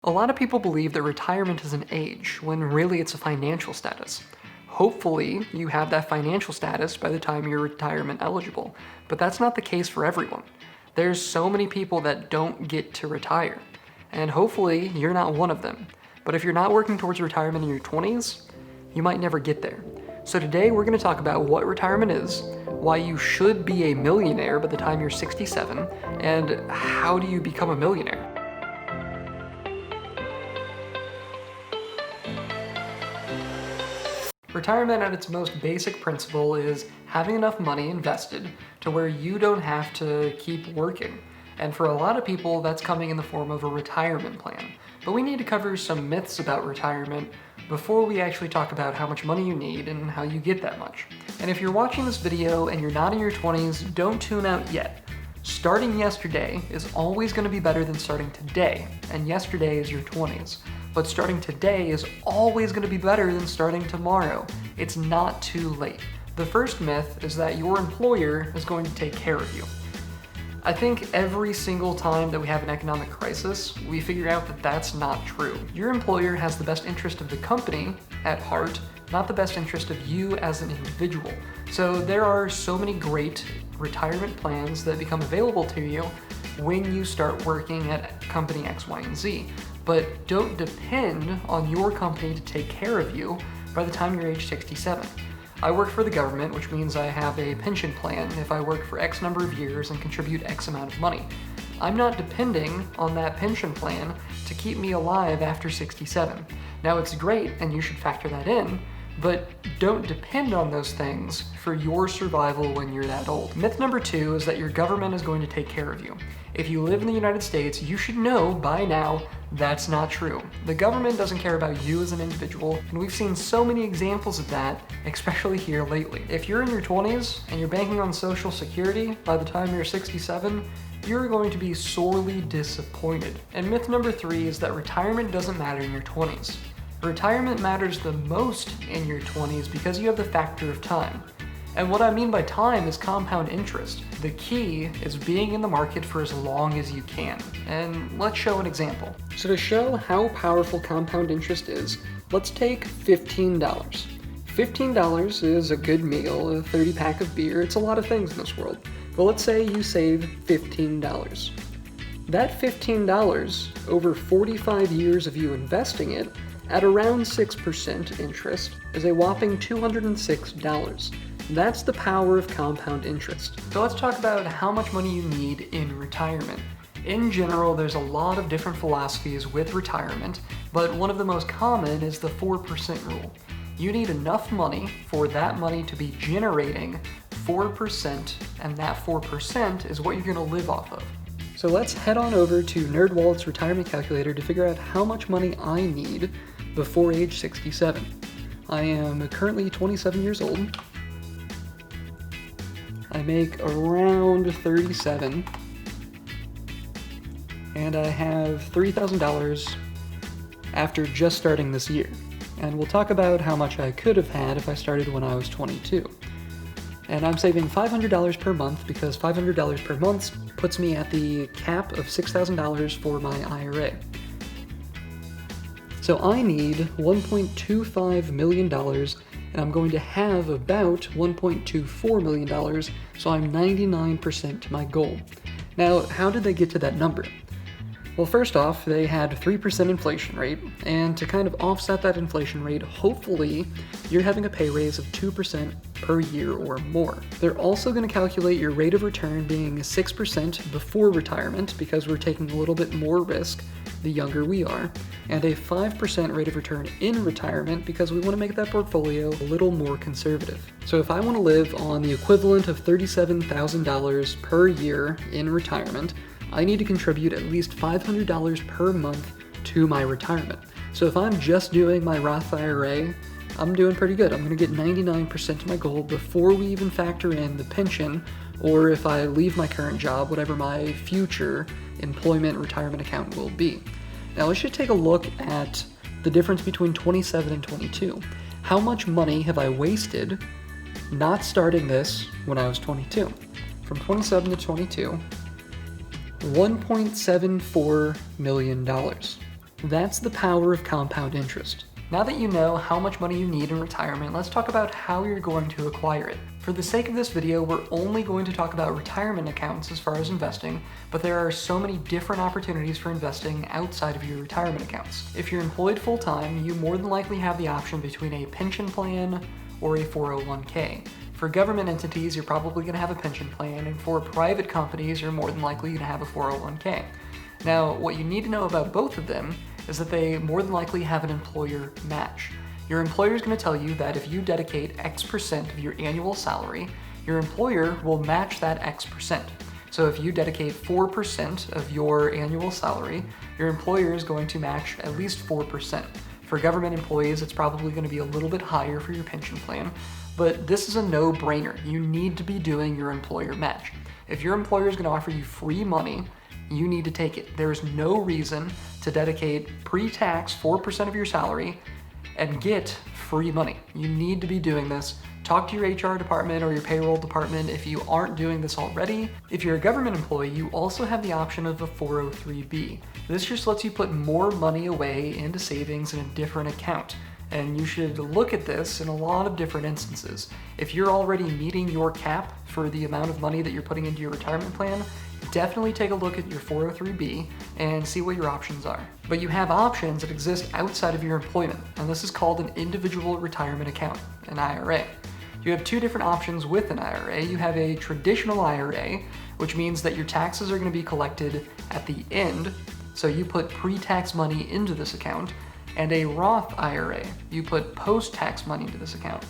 A lot of people believe that retirement is an age, when really it's a financial status. Hopefully, you have that financial status by the time you're retirement eligible, but that's not the case for everyone. There's so many people that don't get to retire, and hopefully you're not one of them. But if you're not working towards retirement in your 20s, you might never get there. So today we're going to talk about what retirement is, why you should be a millionaire by the time you're 67, and how do you become a millionaire. Retirement at its most basic principle is having enough money invested to where you don't have to keep working. And for a lot of people, that's coming in the form of a retirement plan. But we need to cover some myths about retirement before we actually talk about how much money you need and how you get that much. And if you're watching this video and you're not in your 20s, don't tune out yet. Starting yesterday is always going to be better than starting today, and yesterday is your 20s. But starting today is always going to be better than starting tomorrow. It's not too late. The first myth is that your employer is going to take care of you. I think every single time that we have an economic crisis, we figure out that that's not true. Your employer has the best interest of the company at heart, not the best interest of you as an individual. So there are so many great retirement plans that become available to you when you start working at company X, Y, and Z. But don't depend on your company to take care of you by the time you're age 67. I work for the government, which means I have a pension plan if I work for X number of years and contribute X amount of money. I'm not depending on that pension plan to keep me alive after 67. Now it's great, and you should factor that in, but don't depend on those things for your survival when you're that old. Myth number 2 is that your government is going to take care of you. If you live in the United States, you should know by now that's not true. The government doesn't care about you as an individual, and we've seen so many examples of that, especially here lately. If you're in your 20s and you're banking on Social Security by the time you're 67, you're going to be sorely disappointed. And myth number 3 is that retirement doesn't matter in your 20s. Retirement matters the most in your 20s because you have the factor of time. And what I mean by time is compound interest. The key is being in the market for as long as you can. And let's show an example. So to show how powerful compound interest is, let's take $15. $15 is a good meal, a 30-pack of beer, it's a lot of things in this world. But let's say you save $15. That $15, over 45 years of you investing it, at around 6% interest, is a whopping $206. That's the power of compound interest. So let's talk about how much money you need in retirement. In general, there's a lot of different philosophies with retirement, but one of the most common is the 4% rule. You need enough money for that money to be generating 4%, and that 4% is what you're gonna live off of. So let's head on over to NerdWallet's retirement calculator to figure out how much money I need before age 67. I am currently 27 years old. I make around 37, and I have $3,000 after just starting this year. And we'll talk about how much I could have had if I started when I was 22. And I'm saving $500 per month because $500 per month puts me at the cap of $6,000 for my IRA. So I need $1.25 million, and I'm going to have about $1.24 million, so I'm 99% to my goal. Now, how did they get to that number? Well, first off, they had 3% inflation rate, and to kind of offset that inflation rate, hopefully you're having a pay raise of 2% per year or more. They're also going to calculate your rate of return being 6% before retirement, because we're taking a little bit more risk the younger we are, and a 5% rate of return in retirement because we want to make that portfolio a little more conservative. So if I want to live on the equivalent of $37,000 per year in retirement, I need to contribute at least $500 per month to my retirement. So if I'm just doing my Roth IRA, I'm doing pretty good. I'm going to get 99% to my goal before we even factor in the pension, or if I leave my current job, whatever my future employment retirement account will be. Now let's just take a look at the difference between 27 and 22. How much money have I wasted not starting this when I was 22? From 27 to 22, $1.74 million. That's the power of compound interest. Now that you know how much money you need in retirement, let's talk about how you're going to acquire it. For the sake of this video, we're only going to talk about retirement accounts as far as investing, but there are so many different opportunities for investing outside of your retirement accounts. If you're employed full-time, you more than likely have the option between a pension plan or a 401k. For government entities, you're probably going to have a pension plan, and for private companies, you're more than likely going to have a 401k. Now, what you need to know about both of them is that they more than likely have an employer match. Your employer is going to tell you that if you dedicate X% of your annual salary, your employer will match that X%. So if you dedicate 4% of your annual salary, your employer is going to match at least 4%. For government employees, it's probably going to be a little bit higher for your pension plan, but this is a no-brainer. You need to be doing your employer match. If your employer is going to offer you free money, you need to take it. There is no reason to dedicate pre-tax 4% of your salary and get free money. You need to be doing this. Talk to your HR department or your payroll department if you aren't doing this already. If you're a government employee, you also have the option of a 403b. This just lets you put more money away into savings in a different account. And you should look at this in a lot of different instances. If you're already meeting your cap for the amount of money that you're putting into your retirement plan, definitely take a look at your 403b and see what your options are. But you have options that exist outside of your employment, and this is called an individual retirement account, an IRA. You have two different options with an IRA. You have a traditional IRA, which means that your taxes are going to be collected at the end, so you put pre-tax money into this account, and a Roth IRA. You put post-tax money into this account.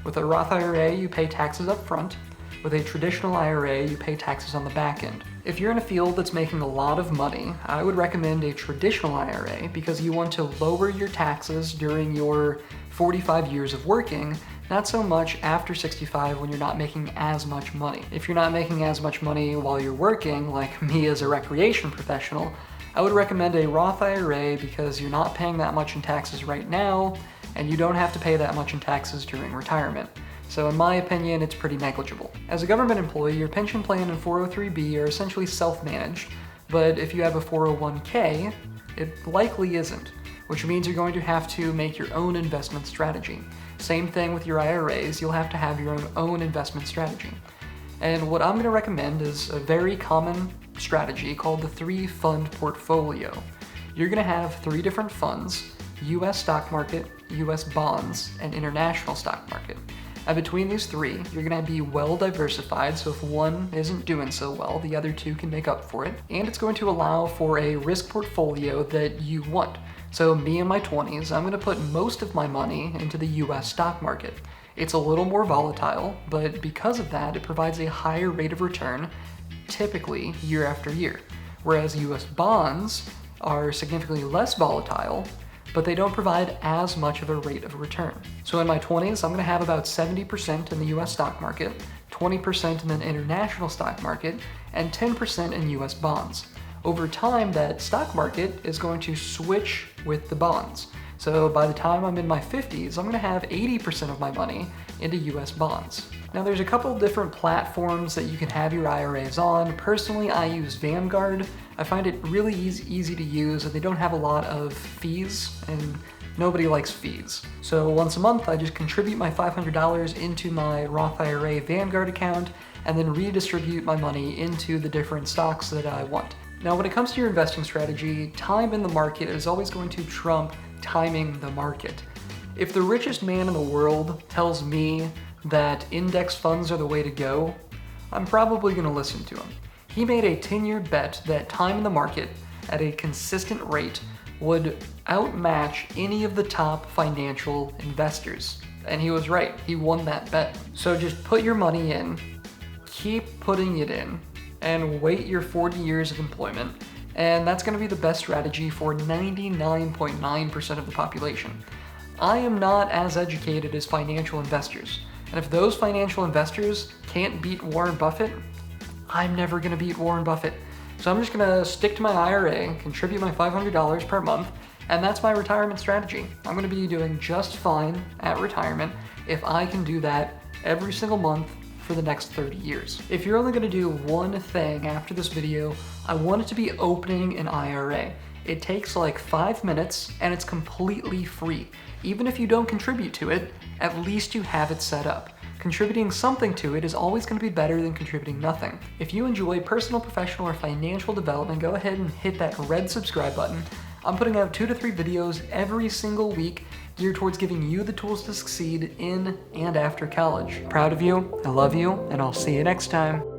With a Roth IRA, you pay taxes up front. With a traditional IRA, you pay taxes on the back end. If you're in a field that's making a lot of money, I would recommend a traditional IRA because you want to lower your taxes during your 45 years of working, not so much after 65 when you're not making as much money. If you're not making as much money while you're working, like me as a recreation professional, I would recommend a Roth IRA because you're not paying that much in taxes right now, and you don't have to pay that much in taxes during retirement. So in my opinion, it's pretty negligible. As a government employee, your pension plan and 403b are essentially self-managed, but if you have a 401k, it likely isn't, which means you're going to have to make your own investment strategy. Same thing with your IRAs, you'll have to have your own investment strategy. And what I'm going to recommend is a very common strategy called the 3-fund portfolio. You're going to have 3 different funds: US stock market, US bonds, and international stock market. And between these 3, you're going to be well diversified, so if one isn't doing so well, the other 2 can make up for it. And it's going to allow for a risk portfolio that you want. So me in my 20s, I'm going to put most of my money into the US stock market. It's a little more volatile, but because of that, it provides a higher rate of return, typically year after year. Whereas US bonds are significantly less volatile, but they don't provide as much of a rate of return. So in my 20s, I'm going to have about 70% in the US stock market, 20% in the international stock market, and 10% in US bonds. Over time, that stock market is going to switch with the bonds. So by the time I'm in my 50s, I'm going to have 80% of my money into US bonds. Now there's a couple different platforms that you can have your IRAs on. Personally, I use Vanguard. I find it really easy to use, and they don't have a lot of fees, and nobody likes fees. So once a month, I just contribute my $500 into my Roth IRA Vanguard account, and then redistribute my money into the different stocks that I want. Now when it comes to your investing strategy, time in the market is always going to trump timing the market. If the richest man in the world tells me that index funds are the way to go, I'm probably going to listen to him. He made a 10-year bet that time in the market at a consistent rate would outmatch any of the top financial investors. And he was right, he won that bet. So just put your money in, keep putting it in, and wait your 40 years of employment, and that's going to be the best strategy for 99.9% of the population. I am not as educated as financial investors, and if those financial investors can't beat Warren Buffett, I'm never going to beat Warren Buffett. So I'm just going to stick to my IRA, contribute my $500 per month, and that's my retirement strategy. I'm going to be doing just fine at retirement if I can do that every single month for the next 30 years. If you're only going to do one thing after this video, I want it to be opening an IRA. It takes like 5 minutes and it's completely free. Even if you don't contribute to it, at least you have it set up. Contributing something to it is always going to be better than contributing nothing. If you enjoy personal, professional, or financial development, go ahead and hit that red subscribe button. I'm putting out 2 to 3 videos every single week geared towards giving you the tools to succeed in and after college. Proud of you, I love you, and I'll see you next time.